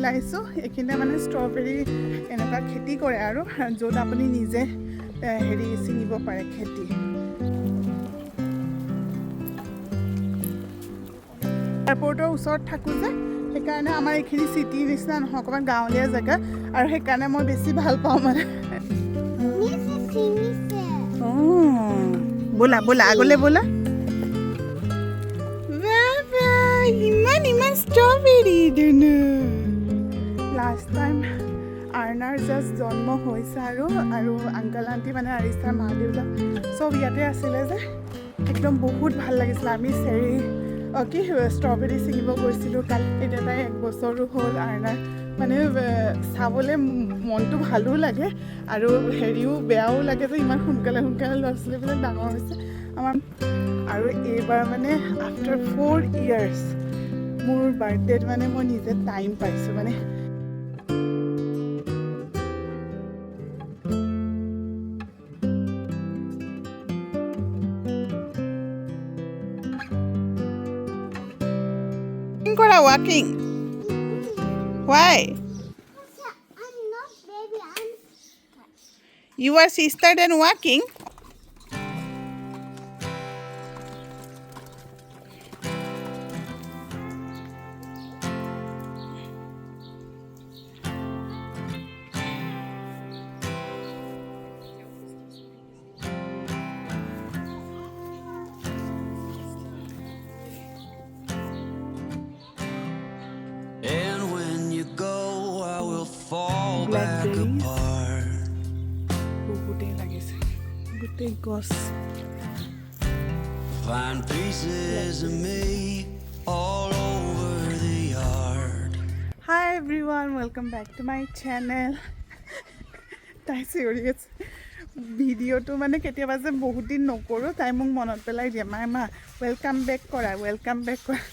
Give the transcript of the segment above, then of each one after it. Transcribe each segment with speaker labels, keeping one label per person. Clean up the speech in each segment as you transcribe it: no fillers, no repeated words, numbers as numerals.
Speaker 1: ওলাইছোঁ এইখিনিতে মানে ষ্ট্ৰবেৰী এনেকুৱা খেতি কৰে আৰু য'ত আপুনি নিজে হেৰি ছিঙিব পাৰে খেতি এয়াৰপৰ্টৰ ওচৰত থাকোঁ যে সেইকাৰণে আমাৰ এইখিনি চিটিৰ নিচিনা নহয় অকণমান গাঁৱলীয়া জেগা আৰু সেইকাৰণে মই বেছি ভাল পাওঁ মানে ব'লা ব'লা আগলৈ ব'লা ইমান ষ্ট্ৰবেৰী দুনু লাষ্ট টাইম আৰ্ণাৰ জাষ্ট জন্ম হৈছে আৰু আংকল আণ্টি মানে আৰিষ্টাৰ মা দেউতা চব ইয়াতে আছিলে যে একদম বহুত ভাল লাগিছিলে আমি কি ষ্ট্ৰবেৰী ছিঙিব গৈছিলোঁ কালি এতিয়া তাই 1 বছৰো হ'ল আৰ্ণাৰ মানে চাবলৈ মনটো ভালো লাগে আৰু হেৰিও বেয়াও লাগে যে ইমান সোনকালে ল'ৰা ছোৱালীবিলাক ডাঙৰ হৈছে আমাৰ আৰু এইবাৰ মানে আফটাৰ 4 years মোৰ বাৰ্থডেত মানে মই নিজে টাইম পাইছোঁ মানে কৰা ৱাকিং why I'm not baby I'm you are sister then walking
Speaker 2: Find pieces of me all over the yard.
Speaker 1: Hi everyone, welcome back to my channel. তাই চিৰিয়াছ ভিডিঅ'টো মানে কেতিয়াবা যে বহুত দিন নকৰোঁ তাই মোক মনত পেলাই দিয়ে মা ৱেলকাম বেক কৰা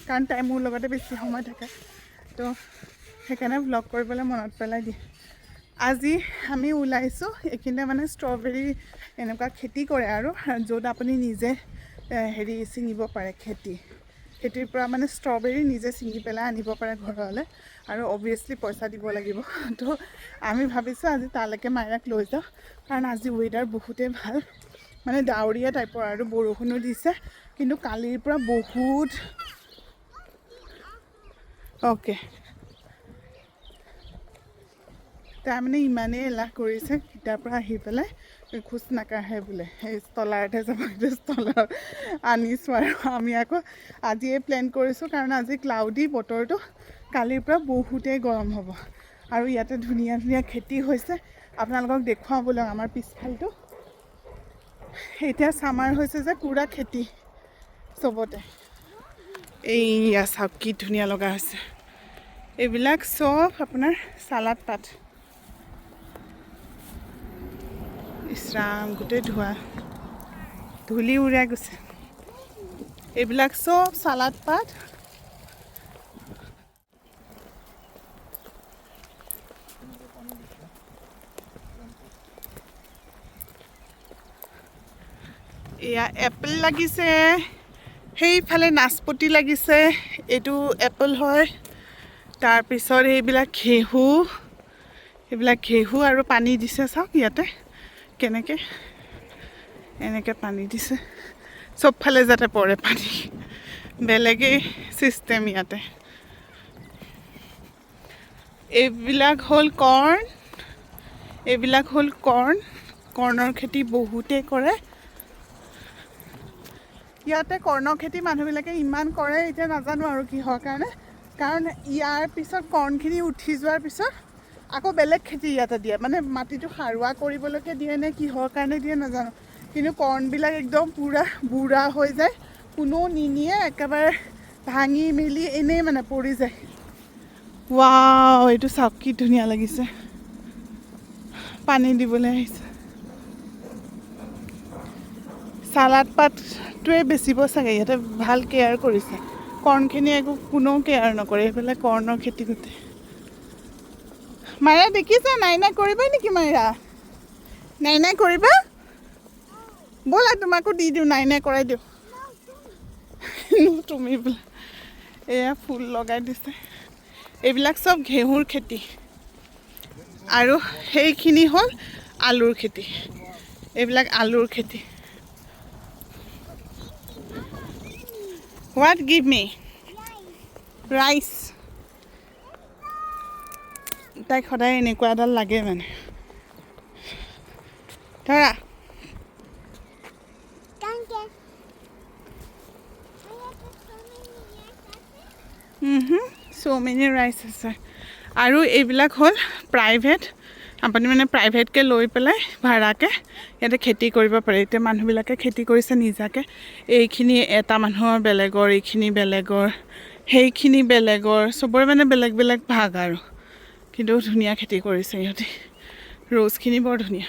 Speaker 1: কাৰণ তাই মোৰ লগতে বেছি সময় থাকে তো সেইকাৰণে ভ্লগ কৰিবলৈ মনত পেলাই দিয়ে আজি আমি ওলাইছোঁ এইখিনিতে মানে ষ্ট্ৰবেৰী এনেকুৱা খেতি কৰে আৰু য'ত আপুনি নিজে হেৰি ছিঙিব পাৰে খেতিৰ পৰা মানে ষ্ট্ৰবেৰী নিজে ছিঙি পেলাই আনিব পাৰে ঘৰলৈ আৰু অবভিয়াছলি পইচা দিব লাগিব তো আমি ভাবিছোঁ আজি তালৈকে মাইৰাক লৈ যাওঁ কাৰণ আজি ৱেডাৰ বহুতেই ভাল মানে ডাৱৰীয়া টাইপৰ আৰু বৰষুণো দিছে কিন্তু কালিৰ পৰা বহুত অ'কে তাই মানে ইমানেই এলাহ কৰিছে তাৰ পৰা আহি পেলাই খোজ নাকাঢ়ে বোলে সেই ষ্টলাৰতে যাব ষ্টলাৰ আনিছোঁ আৰু আমি আকৌ আজিয়ে প্লেন কৰিছোঁ কাৰণ আজি ক্লাউডি বতৰটো কালিৰ পৰা বহুতেই গৰম হ'ব আৰু ইয়াতে ধুনীয়া ধুনীয়া খেতি হৈছে আপোনালোকক দেখুৱাওঁ বোলে আমাৰ পিছফালটো এতিয়া ছামাৰ হৈছে যে পূৰা খেতি চবতে এইয়া চাওক কি ধুনীয়া লগা হৈছে এইবিলাক চব আপোনাৰ চালাড পাত ইছৰাম গোটেই ধূলি উৰাই গৈছে এইবিলাক চব চালাড পাত এয়া এপল লাগিছে সেইফালে নাচপতি লাগিছে এইটো এপল হয় তাৰপিছত এইবিলাক ঘেঁহু আৰু পানী দিছে চাওক ইয়াতে কেনেকৈ এনেকৈ পানী দিছে চবফালে যাতে পৰে পানী বেলেগেই ছিষ্টেম ইয়াতে এইবিলাক হ'ল কৰ্ণৰ খেতি বহুতেই কৰে ইয়াতে কৰ্ণৰ খেতি মানুহবিলাকে ইমান কৰে এতিয়া নাজানো আৰু কিহৰ কাৰণে কাৰণ ইয়াৰ পিছত কৰ্ণখিনি উঠি যোৱাৰ পিছত আকৌ বেলেগ খেতি ইয়াতে দিয়ে মানে মাটিটো সাৰুৱা কৰিবলৈকে দিয়ে নে কিহৰ কাৰণে দিয়ে নাজানো কিন্তু কৰ্ণবিলাক একদম পূৰা বুঢ়া হৈ যায় কোনেও নিনিয়ে একেবাৰে ভাঙি মেলি এনেই মানে পৰি যায় ৱাও এইটো চাওক কি ধুনীয়া লাগিছে পানী দিবলৈ আহিছে চালাড পাতটোৱে বেচিব চাগে ইয়াতে ভাল কেয়াৰ কৰিছে কৰ্ণখিনি একো কোনেও কেয়াৰ নকৰে এইফালে কৰ্ণৰ খেতি গোটেই মাইৰা দেখিছা নাইনা কৰিবা নেকি মাইৰা নাইনা কৰিবা ব'লা তোমাকো দি দিওঁ নাইনা কৰাই দিওঁ তুমি বোলে এয়া ফুল লগাই দিছে এইবিলাক সব ঘেঁহুৰ খেতি আৰু সেইখিনি হ'ল আলুৰ খেতি এইবিলাক আলুৰ খেতি What give me rice তাইক সদায় এনেকুৱা এডাল লাগে মানে ধৰা so many rice আছে আৰু এইবিলাক হ'ল প্ৰাইভেট আপুনি মানে প্ৰাইভেটকে লৈ পেলাই ভাড়াকে ইয়াতে খেতি কৰিব পাৰে এতিয়া মানুহবিলাকে খেতি কৰিছে নিজাকে এইখিনি এটা মানুহৰ বেলেগৰ এইখিনি বেলেগৰ সেইখিনি বেলেগৰ চবৰে মানে বেলেগ বেলেগ ভাগ আৰু কিন্তু ধুনীয়া খেতি কৰিছে ইহঁতে ৰ'জখিনি বৰ ধুনীয়া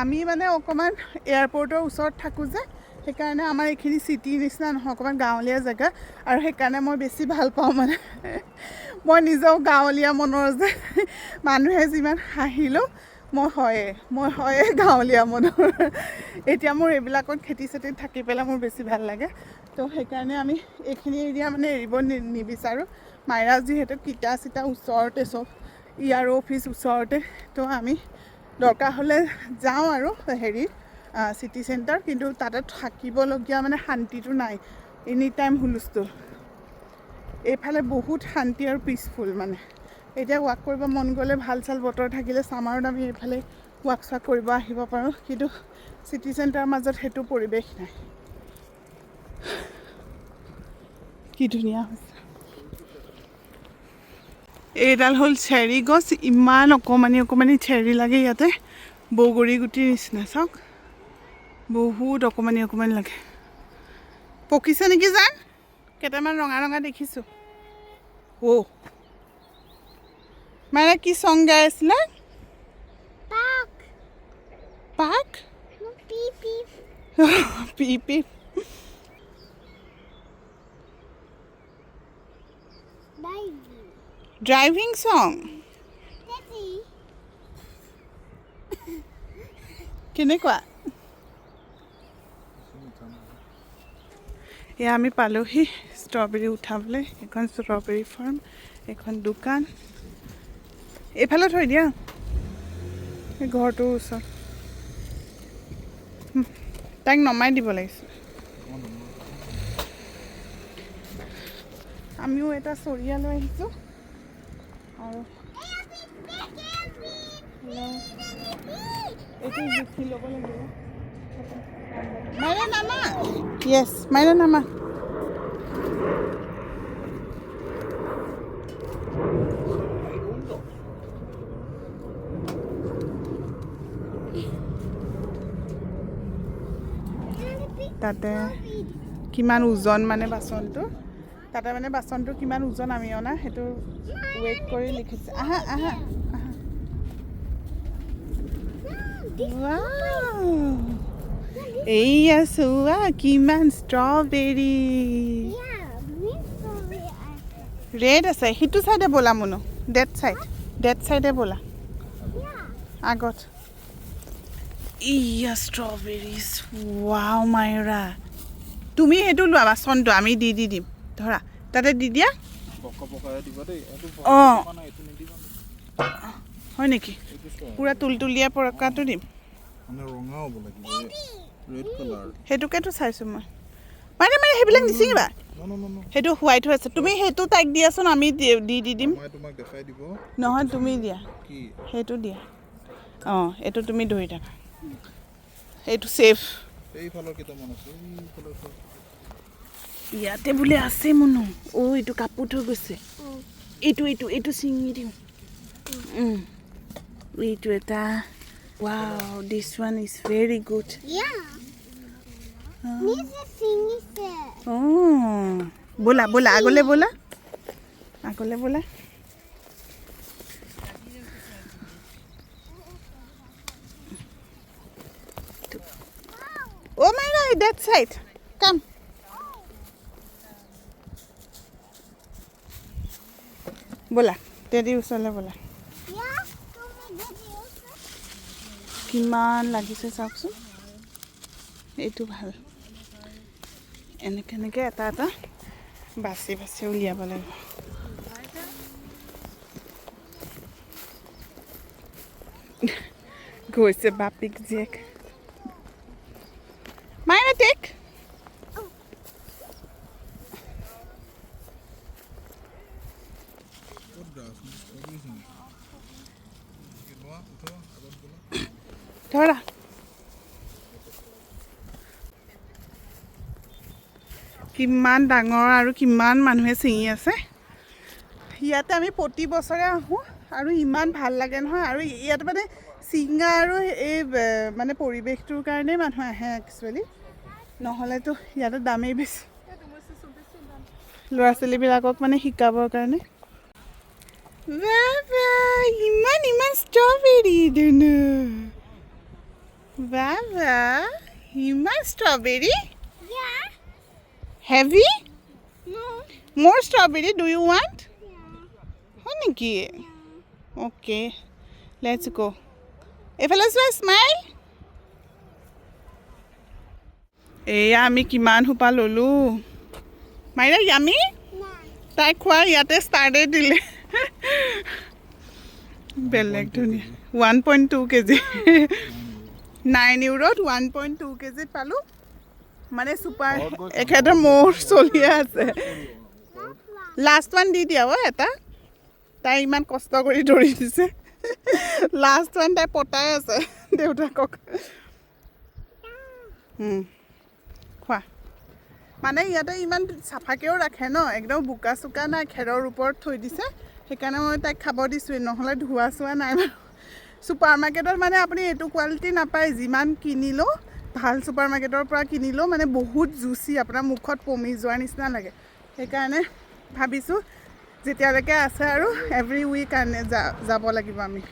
Speaker 1: আমি মানে অকণমান এয়াৰপৰ্টৰ ওচৰত থাকোঁ যে সেইকাৰণে আমাৰ এইখিনি চিটিৰ নিচিনা নহয় অকণমান গাঁৱলীয়া জেগা আৰু সেইকাৰণে মই বেছি ভাল পাওঁ মানে মই নিজেও গাঁৱলীয়া মনৰ যে মানুহে যিমান হাঁহিলেও মই হয়ে গাঁৱলীয়া মনৰ এতিয়া মোৰ এইবিলাকত খেতি চেতিত থাকি পেলাই মোৰ বেছি ভাল লাগে তো সেইকাৰণে আমি এইখিনি এৰিয়া মানে এৰিব নিবিচাৰোঁ মাইৰা যিহেতু কিটা চিটা ওচৰতে চব ইয়াৰ অফিচ ওচৰতে তো আমি দৰকাৰ হ'লে যাওঁ আৰু হেৰি চিটি চেণ্টাৰ কিন্তু তাতে থাকিবলগীয়া মানে শান্তিটো নাই এনি টাইম হুলস্থুল এইফালে বহুত শান্তি আৰু পিচফুল মানে এতিয়া ৱাক কৰিব মন গ'লে ভাল চাল বতৰ থাকিলে ছামাৰত আমি এইফালে ৱাক চাক কৰিব আহিব পাৰোঁ কিন্তু চিটি চেণ্টাৰৰ মাজত সেইটো পৰিৱেশ নাই কি ধুনীয়া হৈছে এইডাল হ'ল চেৰি গছ ইমান অকণমানি অকণমানি চেৰি লাগে ইয়াতে বগৰী গুটিৰ নিচিনা চাওক বহুত অকণমানি অকণমানি লাগে পকিছে নেকি জান কেইটামান ৰঙা ৰঙা দেখিছোঁ মানে কি চং গাই আছিলে পাক পি পি ড্ৰাইভিং চং কেনেকুৱা এয়া আমি পালোহি ষ্ট্ৰবেৰী উঠাবলৈ এখন ষ্ট্ৰবেৰী ফাৰ্ম এখন দোকান এইফালে থৈ দিয়া এই ঘৰটোৰ ওচৰত তাইক নমাই দিব লাগিছিল আমিও এটা চৰিয়া লৈ আহিছোঁ আৰু এইটো জুখি ল'ব লাগিব মাইৰা নামা য়েছ মাইৰা নামা তাতে কিমান ওজন মানে বাচনটো তাতে মানে বাচনটো কিমান ওজন আমি অনা সেইটো ৱেইট কৰি লিখিছে আহা আহা আহা এইয়া চোৱা কিমান ষ্ট্ৰবেৰী ৰেড আছে সিটো চাইডে ব'লা মুনু ডেট চাইডে ব'লা আগত ইয়া ষ্ট্ৰবেৰিজ ৱাও মাইৰা তুমি সেইটো লোৱা বাচনটো আমি দি দিম ধৰা তাতে দি দিয়া অঁ হয় নেকি পুৰা তুলতুলীয়া পৰকাটো দিম সেইটোকেতো চাইছোঁ মই মানে সেইবিলাক নিচিঙিবা সেইটো হোৱাইট হৈ আছে তুমি সেইটো তাইক দিয়াচোন আমি দি দিম নহয় তুমি দিয়া সেইটো দিয়া অঁ এইটো তুমি ধৰি থাকা এইটো ছেফ ইয়াতে বোলে আছে মুনু এইটো কাপোৰ থৈ গৈছে এইটো ছিঙি দিওঁ এইটো এটা wow this one is very good bola agole bola oh my god that side come bola daddy usale bola কিমান লাগিছে চাওকচোন এইটো ভাল এনেকৈ এটা বাছি বাছি উলিয়াব লাগিব গৈছে বাপিক জীয়েক মাইনা টেক ধৰা কিমান ডাঙৰ আৰু কিমান মানুহে ছিঙি আছে ইয়াতে আমি প্ৰতি বছৰে আহোঁ আৰু ইমান ভাল লাগে নহয় আৰু ইয়াতে মানে ছিঙা আৰু এই মানে পৰিৱেশটোৰ কাৰণেই মানুহ আহে একচুৱেলি নহ'লেতো ইয়াতে দামেই বেছি ল'ৰা ছোৱালীবিলাকক মানে শিকাবৰ কাৰণে ইমান ইমান ষ্ট্ৰবেৰী ধুনু বাবা ইমান strawberry Heavy?
Speaker 3: No.
Speaker 1: More strawberry, do you want?
Speaker 3: Yeah.
Speaker 1: হয় নেকি? Okay, let's go. এইফালে চোৱা স্মাইল এয়া আমি কিমান সোপা ল'লোঁ মাইনা ইয়ামি তাই খোৱা ইয়াতে ষ্টাৰ্টেই দিলে বেলেগ ধুনীয়া 1.2 কেজি 9 ইউৰোত 1.2 কেজিত পালোঁ মানে ছুপাৰ একেটা মোৰ চলিয়ে আছে লাষ্ট ওৱান দি দিয়া এটা তাই ইমান কষ্ট কৰি ধৰি দিছে লাষ্ট ওৱান তাই পতাই আছে দেউতাকক খোৱা মানে ইয়াতে ইমান চাফাকৈও ৰাখে ন একদম বোকা চোকা নাই খেৰৰ ওপৰত থৈ দিছে সেইকাৰণে মই তাইক খাব দিছোঁ নহ'লে ধোৱা চোৱা নাই বাৰু ছুপাৰ মাৰ্কেটত মানে আপুনি এইটো কোৱালিটি নাপায় যিমান কিনিলেও ভাল ছুপাৰ মাৰ্কেটৰ পৰা কিনিলেও মানে বহুত জুচি আপোনাৰ মুখত পমি যোৱাৰ নিচিনা লাগে সেইকাৰণে ভাবিছোঁ যেতিয়ালৈকে আছে আৰু এভৰি উইক কাৰণে যাব লাগিব আমি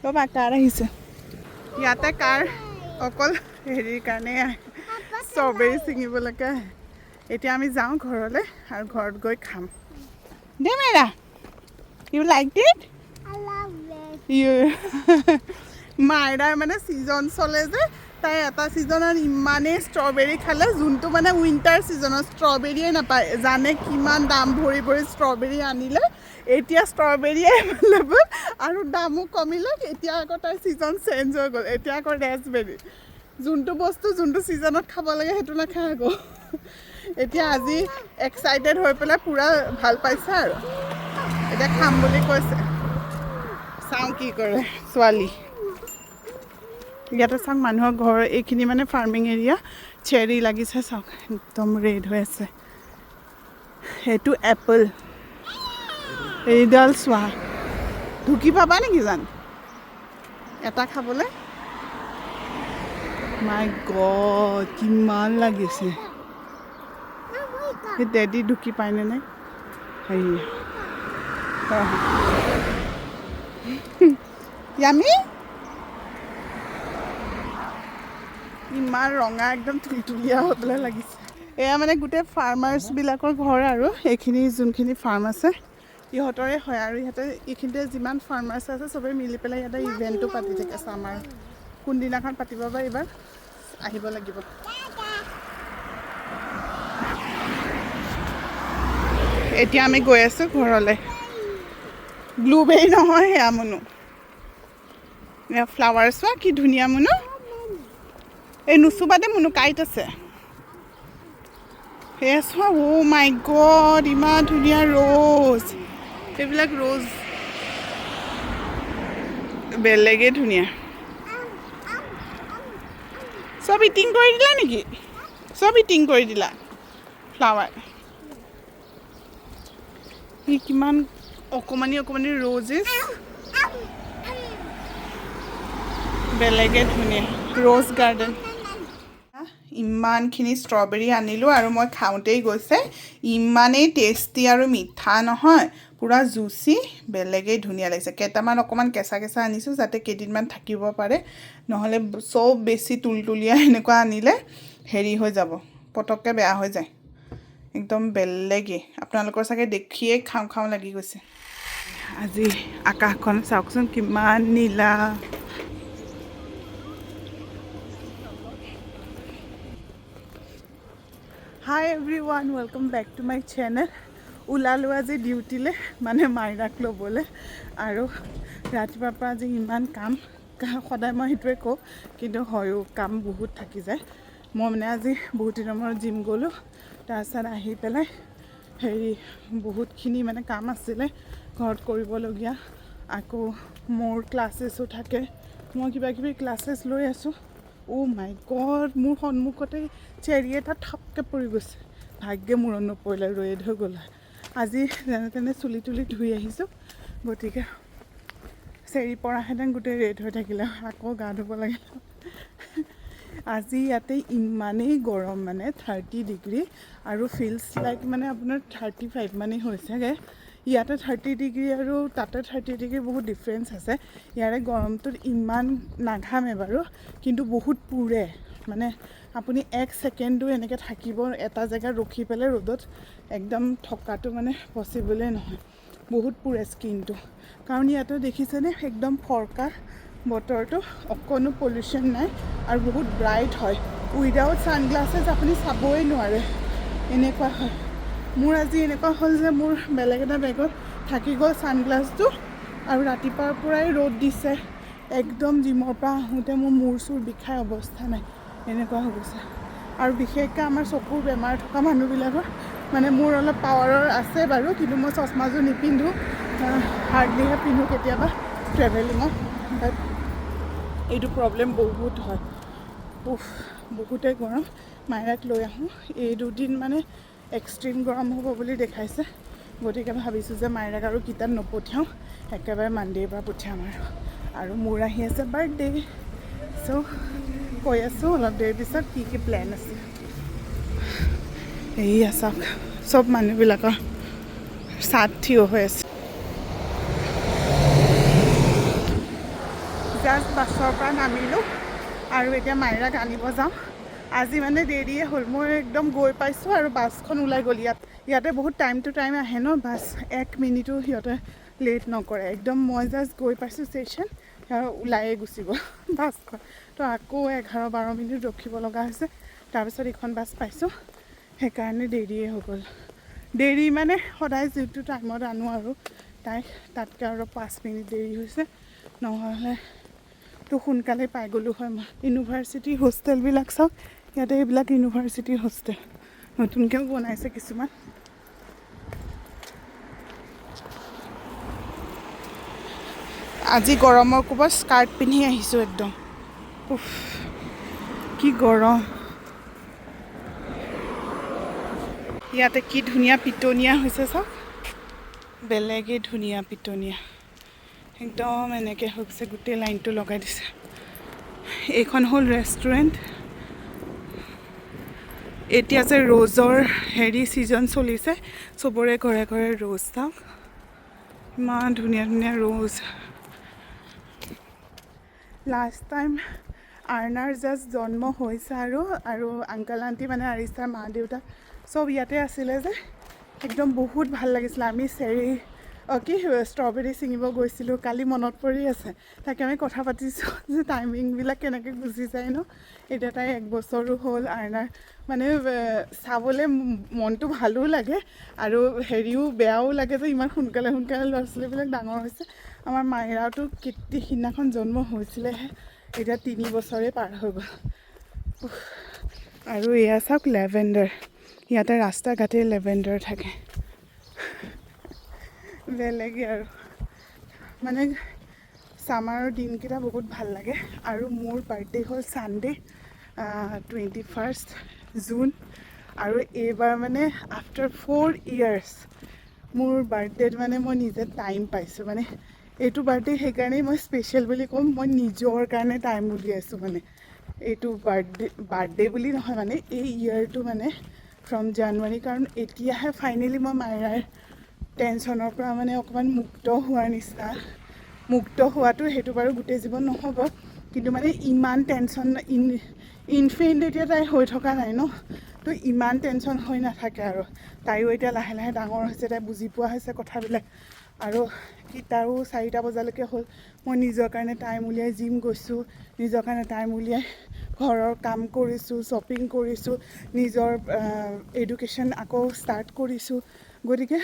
Speaker 1: ৰ'বা কাৰ আহিছে ইয়াতে কাৰ অকল হেৰিৰ কাৰণে আহে ষ্ট্ৰবেৰী ছিঙিবলৈকে আহে এতিয়া আমি যাওঁ ঘৰলৈ আৰু ঘৰত গৈ খাম দে মেৰা ইউ লাইক ইট মাইৰাৰ মানে ছিজন চলে যে তাই এটা ছিজনত ইমানেই ষ্ট্ৰবেৰী খালে যোনটো মানে উইণ্টাৰ ছিজনত ষ্ট্ৰবেৰীয়ে নাপায় জানে কিমান দাম ভৰি ভৰি ষ্ট্ৰবেৰী আনিলে এতিয়া ষ্ট্ৰবেৰী এভেইলেবল আৰু দামো কমিলে এতিয়া আকৌ তাই ছিজন চেঞ্জ হৈ গ'ল এতিয়া আকৌ ৰেচবেৰী যোনটো বস্তু যোনটো ছিজনত খাব লাগে সেইটো নাখায় আকৌ এতিয়া আজি এক্সাইটেড হৈ পেলাই পূৰা ভাল পাইছে আৰু এতিয়া খাম বুলি কৈছে চাওঁ কি কৰে ছোৱালী ইয়াতে চাওক মানুহৰ ঘৰ এইখিনি মানে ফাৰ্মিং এৰিয়া চেৰি লাগিছে চাওক একদম ৰেড হৈ আছে সেইটো এপল এইডাল চোৱা ঢুকি পাবা নেকি জান এটা খাবলৈ মাই গড কিমান লাগিছে সেই ডেডি ঢুকি পায়নে নাই ইয়ামি ইমান ৰঙা একদম তুলতুলীয়া হৈ পেলাই লাগিছে এয়া মানে গোটেই ফাৰ্মাৰ্ছবিলাকৰ ঘৰ আৰু এইখিনি যোনখিনি ফাৰ্ম আছে ইহঁতৰে হয় আৰু ইহঁতে এইখিনিতে যিমান ফাৰ্মাৰ্ছ আছে চবেই মিলি পেলাই ইয়াতে ইভেণ্টটো পাতি থাকে চামাৰ কোনদিনাখন পাতিব বা এইবাৰ আহিব লাগিব এতিয়া আমি গৈ আছোঁ ঘৰলৈ ব্লুবেৰী নহয় সেয়া মুনু এয়া ফ্লাৱাৰ চোৱা কি ধুনীয়া মুনু এই নুচুবাদে মুনু কাইট আছে সেয়া চোৱা অ' মাই গড ইমান ধুনীয়া ৰ'জ এইবিলাক ৰ'জ বেলেগেই ধুনীয়া চব ইটিং কৰি দিলা নেকি চব ইটিং কৰি দিলা ফ্লাৱাৰ ই কিমান অকণমানি অকণমানি ৰ'জেছ বেলেগে ধুনীয়া ৰ'জ গাৰ্ডেন ইমানখিনি ষ্ট্ৰবেৰী আনিলোঁ আৰু মই খাওঁতেই গৈছে ইমানেই টেষ্টি আৰু মিঠা নহয় পূৰা জুচি বেলেগেই ধুনীয়া লাগিছে কেইটামান অকণমান কেঁচা কেঁচা আনিছোঁ যাতে কেইদিনমান থাকিব পাৰে নহ'লে চব বেছি তুলতুলীয়া এনেকুৱা আনিলে হেৰি হৈ যাব পটককৈ বেয়া হৈ যায় একদম বেলেগেই আপোনালোকৰ চাগে দেখিয়ে খাওঁ খাওঁ লাগি গৈছে আজি আকাশখন চাওকচোন কিমান নীলা Hi everyone, welcome back to my channel. ওলালো আজি ডিউটিলে মানে মাইৰাক ল'বলৈ আৰু ৰাতিপুৱাৰ পৰা আজি ইমান কাম সদায় মই সেইটোৱে কওঁ কিন্তু হয়ও কাম বহুত থাকি যায় মই মানে আজি বহুত দিনৰ মূৰত জিম গ'লোঁ তাৰপিছত আহি পেলাই বহুতখিনি মানে কাম আছিলে ঘৰত কৰিবলগীয়া আকৌ মোৰ ক্লাছেছো থাকে মই কিবা কিবি ক্লাছেছ লৈ আছোঁ অ' মাই গড মোৰ সন্মুখতে চেৰি এটা ঠপকৈ পৰি গৈছে ভাগ্যে মূৰত নপৰিলে ৰেড হৈ গ'ল আজি যেনে তেনে চুলি তুলি ধুই আহিছোঁ গতিকে চেৰি পৰাহেঁতেন গোটেই ৰেড হৈ থাকিলে আকৌ গা ধুব লাগিল আজি ইয়াতে ইমানেই গৰম মানে 30 ডিগ্ৰী আৰু ফিলছ লাইক মানে আপোনাৰ 35 মানেই হৈছেগৈ ইয়াতে 30 ডিগ্ৰী আৰু তাতে 30 ডিগ্ৰী বহুত ডিফাৰেঞ্চ আছে ইয়াৰে গৰমটোত ইমান নাঘামে বাৰু কিন্তু বহুত পুৰে মানে আপুনি এক ছেকেণ্ডো এনেকৈ থাকিব এটা জেগাত ৰখি পেলাই ৰ'দত একদম থকাটো মানে পচিবলে নহয় বহুত পুৰে স্কিনটো কাৰণ ইয়াতে দেখিছেনে একদম ফৰকা বতৰটো অকণো পলিউশ্যন নাই আৰু বহুত ব্ৰাইট হয় উইদাউট ছানগ্লাছেছ আপুনি চাবই নোৱাৰে এনেকুৱা হয় মোৰ আজি এনেকুৱা হ'ল যে মোৰ বেলেগ এটা বেগত থাকি গ'ল ছানগ্লাছটো আৰু ৰাতিপুৱাৰ পৰাই ৰ'দ দিছে একদম জিমৰ পৰা আহোঁতে মোৰ মূৰ চুৰ বিষাই অৱস্থা নাই এনেকুৱা হৈ গৈছে আৰু বিশেষকৈ আমাৰ চকুৰ বেমাৰ থকা মানুহবিলাকৰ মানে মোৰ অলপ পাৱাৰৰ আছে বাৰু কিন্তু মই চশমাযোৰ নিপিন্ধোঁ হাৰ্ডলিহে পিন্ধোঁ কেতিয়াবা ট্ৰেভেলিঙত বাট এইটো প্ৰব্লেম বহুত হয় বহুতেই গৰম মাইৰাক লৈ আহোঁ এই দুদিন মানে এক্সট্ৰিম গৰম হ'ব বুলি দেখাইছে গতিকে ভাবিছোঁ যে মাইৰাক আৰু কিতাপ নপঠিয়াওঁ একেবাৰে মানডেৰ পৰা পঠিয়াম আৰু মোৰ আহি আছে বাৰ্থডে চ' কৈ আছোঁ অলপ দেৰি পিছত কি প্লেন আছে এইয়া চাওক চব মানুহবিলাকৰ চাত থিয় হৈ আছে জাষ্ট বাছৰ পৰা নামিলোঁ আৰু এতিয়া মাইৰাক আনিব যাওঁ আজি মানে দেৰিয়ে হ'ল মই একদম গৈ পাইছোঁ আৰু বাছখন ওলাই গ'ল ইয়াতে বহুত টাইম টু টাইম আহে ন বাছ 1 মিনিটো সিহঁতে লেট নকৰে একদম মই জাষ্ট গৈ পাইছোঁ ষ্টেচন আৰু ওলায়ে গুচি গ'ল বাছখন তো আকৌ 11-12 মিনিট ৰখিব লগা হৈছে তাৰপিছত এইখন বাছ পাইছোঁ সেইকাৰণে দেৰিয়ে হৈ গ'ল দেৰি মানে সদায় যিটো টাইমত আনো আৰু তাইক তাতকৈ আৰু 5 মিনিট দেৰি হৈছে নহ'লে তো সোনকালে পাই গ'লোঁ হয় মই ইউনিভাৰ্চিটি হোষ্টেলবিলাক চাওক ইয়াতে এইবিলাক ইউনিভাৰ্চিটিৰ হোষ্টেল নতুনকৈও বনাইছে কিছুমান আজি গৰমৰ কোবত স্কাৰ্ট পিন্ধি আহিছোঁ একদম কি গৰম ইয়াতে কি ধুনীয়া পিটনীয়া হৈছে চাওক বেলেগেই ধুনীয়া পিটনীয়া একদম এনেকৈ হৈ গৈছে গোটেই লাইনটো লগাই দিছে এইখন হ'ল ৰেষ্টুৰেণ্ট এতিয়া যে ৰ'জৰ ছিজন চলিছে চবৰে ঘৰে ঘৰে ৰ'জ চাওক ইমান ধুনীয়া ধুনীয়া ৰ'জ লাষ্ট টাইম আৰ্ণাৰ জাষ্ট জন্ম হৈছে আৰু আংকাল আণ্টি মানে আৰিছাৰ মা দেউতা চব ইয়াতে আছিলে যে একদম বহুত ভাল লাগিছিলে আমি ষ্ট্ৰবেৰী ছিঙিব গৈছিলোঁ কালি মনত পৰি আছে তাকে আমি কথা পাতিছোঁ যে টাইমিংবিলাক কেনেকৈ গুচি যায় ন এতিয়া তাই 1 বছৰো হ'ল আৰ্ণাৰ মানে চাবলৈ মনটো ভালো লাগে আৰু বেয়াও লাগে যে ইমান সোনকালে ল'ৰা ছোৱালীবিলাক ডাঙৰ হৈছে আমাৰ মাইৰাটো সিদিনাখন জন্ম হৈছিলেহে এতিয়া 3 বছৰে পাৰ হৈ গ'ল আৰু এয়া চাওক লেভেণ্ডাৰ ইয়াতে ৰাস্তা ঘাটে লেভেণ্ডাৰ থাকে বেলেগে আৰু মানে ছামাৰৰ দিনকেইটা বহুত ভাল লাগে আৰু মোৰ বাৰ্থডে হ'ল ছানডে 21 জুন আৰু এইবাৰ মানে আফটাৰ 4 ইয়াৰ্ছ মোৰ বাৰ্থডেত মানে মই নিজে টাইম পাইছোঁ মানে এইটো বাৰ্থডে সেইকাৰণেই মই স্পেচিয়েল বুলি ক'ম মই নিজৰ কাৰণে টাইম উলিয়াইছোঁ মানে এইটো বাৰ্থডে বুলি নহয় মানে এই ইয়েৰটো মানে ফ্ৰম জানুৱাৰী কাৰণ এতিয়াহে ফাইনেলি মই মাইৰাৰ টেনশ্যনৰ পৰা মানে অকণমান মুক্ত হোৱাৰ নিচিনা মুক্ত হোৱাটো সেইটো বাৰু গোটেই জীৱন নহ'ব কিন্তু মানে ইমান টেনশ্যন ইনফেণ্ট এতিয়া তাই হৈ থকা নাই ন তো ইমান টেনশ্যন হৈ নাথাকে আৰু তাইও এতিয়া লাহে লাহে ডাঙৰ হৈছে তাই বুজি পোৱা হৈছে কথাবিলাক আৰু কিটাৰো 4টা বজালৈকে হ'ল মই নিজৰ কাৰণে টাইম উলিয়াই জিম গৈছোঁ নিজৰ কাৰণে টাইম উলিয়াই ঘৰৰ কাম কৰিছোঁ শ্বপিং কৰিছোঁ নিজৰ এডুকেশ্যন আকৌ ষ্টাৰ্ট কৰিছোঁ গতিকে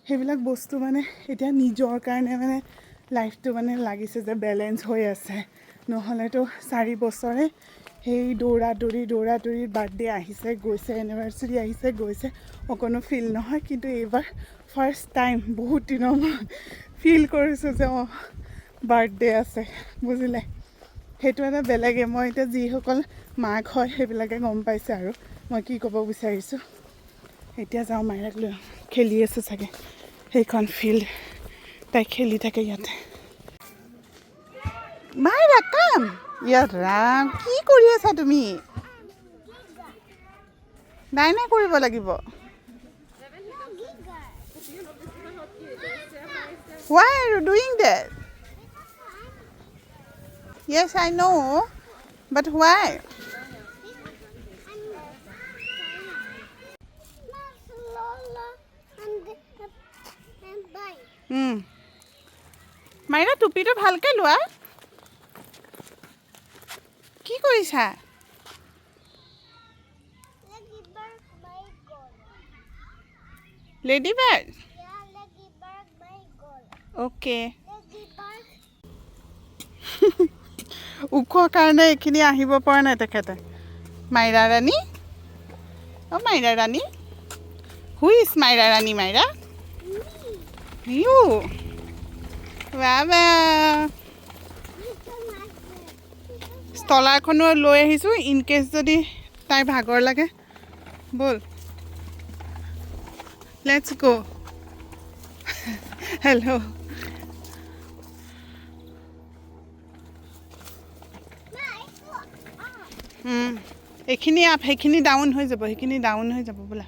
Speaker 1: সেইবিলাক বস্তু মানে এতিয়া নিজৰ কাৰণে মানে লাইফটো মানে লাগিছে যে বেলেঞ্চ হৈ আছে নহ'লেতো 4 বছৰে সেই দৌৰা দৌৰি বাৰ্থডে আহিছে গৈছে এনিভাৰ্চাৰী আহিছে গৈছে অকণো ফিল নহয় কিন্তু এইবাৰ ফাৰ্ষ্ট টাইম বহুত দিনৰ মূৰত ফিল কৰিছোঁ যে অঁ বাৰ্থডে আছে বুজিলে সেইটো এটা বেলেগে মই এতিয়া যিসকল মাক হয় সেইবিলাকে গম পাইছে আৰু মই কি ক'ব বিচাৰিছোঁ এতিয়া যাওঁ মাইৰাক লৈ খেলি আছে চাগে সেইখন ফিল্ড তাই খেলি থাকে ইয়াতে মাইৰা কাম ইয়াত ৰাম কি কৰি আছা তুমি নাই কৰিব লাগিব Why are you doing that? Yes, I know. But why? মাইৰা টুপিটো ভালকে লোৱা কি কৰিছা লেডি বাৰ্ড অ'কে ওখ কাৰণে এইখিনি আহিব পৰা নাই তেখেতে মাইৰা ৰাণী অ' মাইৰা ৰাণী হু ইজ মাইৰা ৰাণী মাইৰা ইউ বাবা ষ্টলাৰখনো লৈ আহিছোঁ ইন কেছ যদি তাইৰ ভাগৰ লাগে ব'ল লেটছ গ' হেল্ল' এইখিনি আপ সেইখিনি ডাউন হৈ যাব বোলা